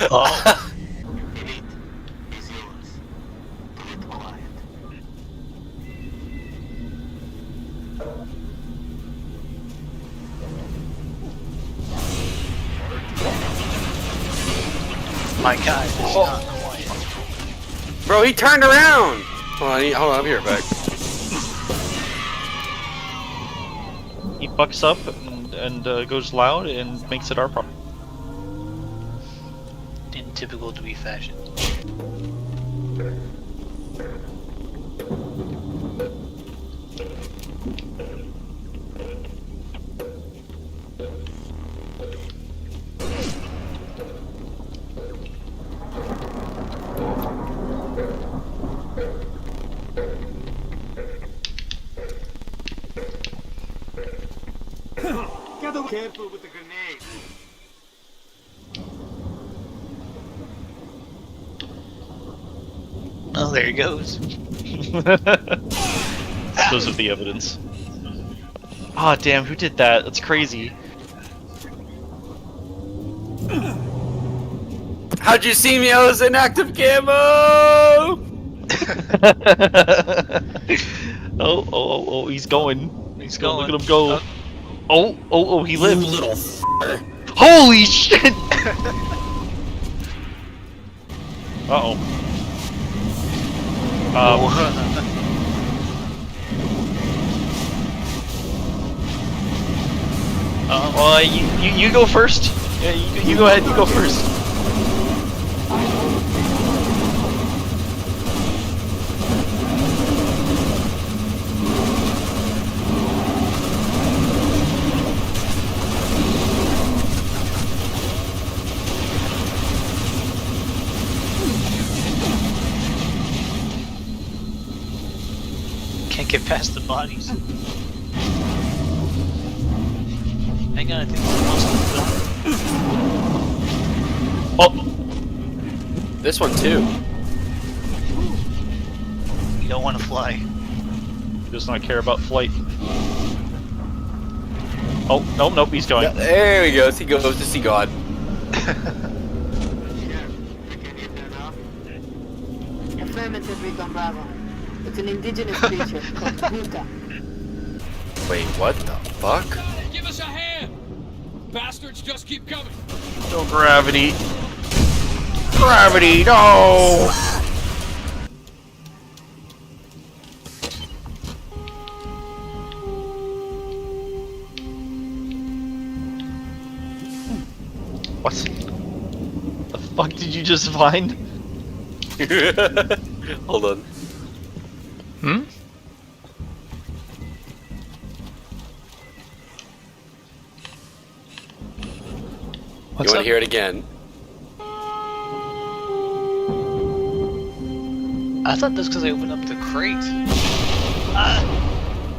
Oh. My God, it's not quiet. Bro, he turned around! Hold on, I'll be right back. He bucks up and goes loud and makes it our problem. In typical Dewey fashion. Careful with the grenade. Oh, there he goes. Those are the evidence. Ah, oh, damn, who did that? That's crazy. How'd you see me? I was in active camo! Oh, he's going. He's going. Look at him go. Oh, he lived. You little f***er. Holy shit! Uh-oh. You go first. Yeah, you go ahead. You go first. Can't get past the bodies. Hang on, I think we're almost done. Oh, This one too. You don't want to fly. he does not care about flight. Oh, nope, he's going. There he goes. He goes to see God. Affirmative, Recon Bravo. It's an indigenous creature called Buka. Wait, what the fuck? Give us a hand! Bastards just keep coming! No gravity. Gravity, no! What? The fuck did you just find? Hold on. Hmm? You want to hear it again? I thought that's because I opened up the crate.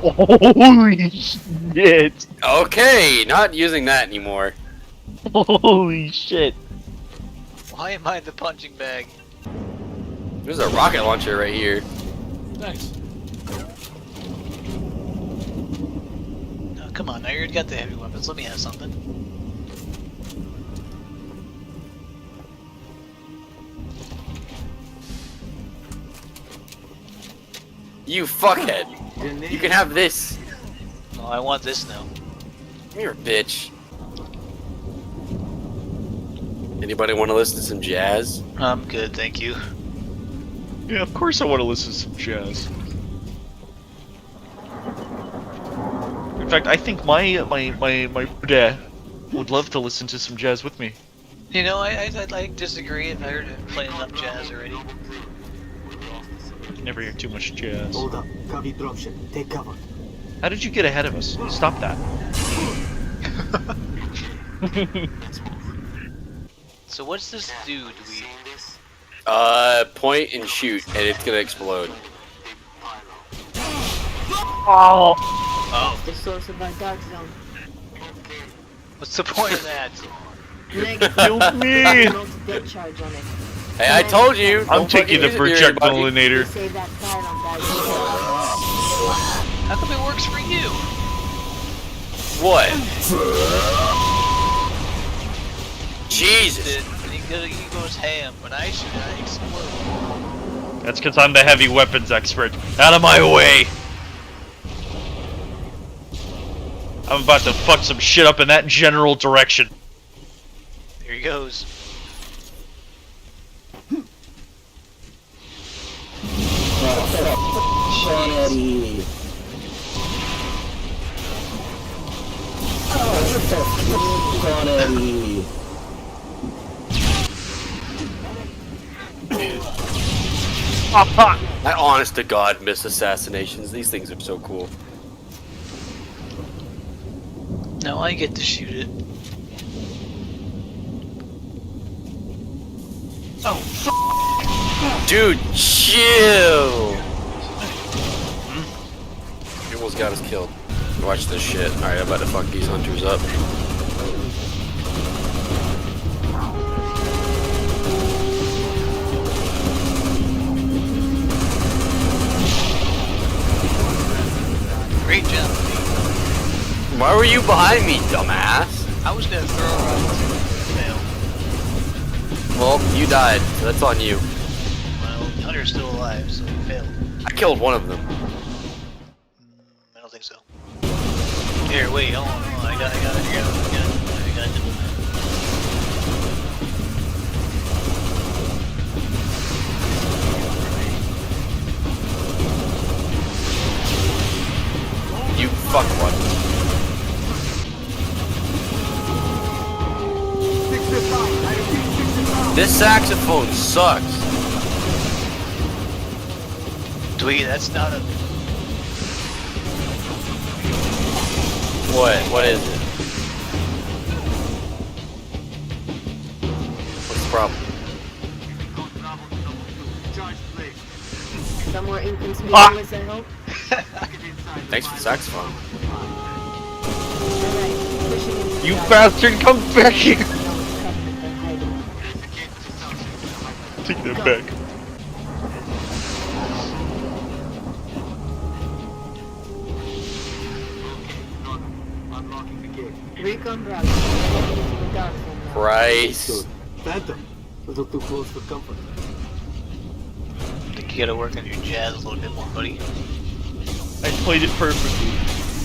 Holy shit! Okay, not using that anymore. Holy shit! Why am I in the punching bag? There's a rocket launcher right here. Thanks. Oh, come on, I already got the heavy weapons. Let me have something. You fuckhead. You can have this. Oh, I want this now. Come here, bitch. Anybody want to listen to some jazz? I'm good, thank you. Yeah, of course I want to listen to some jazz. In fact, I think my dad would love to listen to some jazz with me. You know, I disagree. I've heard him play enough jazz already. Never hear too much jazz. Hold up. Copy dropship. Take cover. How did you get ahead of us? Stop that. So what's this do? Do we... Point and shoot, and it's gonna explode. Oh! Oh, The source of our dark zone. what's the point of that? Negative. Kill me! Dead charge on it. Hey, I told you! I'm don't taking the fucking use it, everybody. projectilinator. Save that fire on that. How come it works for you? What? Jesus. It, and he goes ham. When I shoot it, I explode. That's because I'm the heavy weapons expert. Out of my way! I'm about to fuck some shit up in that general direction. There he goes. Eddie. Eddie. I honest to God miss assassinations. These things are so cool. No, I get to shoot it. Dude, chill! You almost got us killed. Watch this shit. Alright, I'm about to fuck these hunters up. Great job. Why were you behind me, dumbass? I was gonna throw around fail. Well, you died, so that's on you. Well, Hunter's still alive, so he failed. I killed one of them. I don't think so. Here, wait, hold on. I got it. You fuck one. This saxophone sucks. Dwee, that's not a... What is it? What's the problem? Somewhere inconspicuous, I hope. Thanks for the saxophone. Alright, pushing into You the bastard, come back here! Take that back. Recon Bravo. Heading into the dark zone now. Christ. Phantom. A little too close for comfort. I think you gotta work on your jazz a little bit more, buddy. I played it perfectly.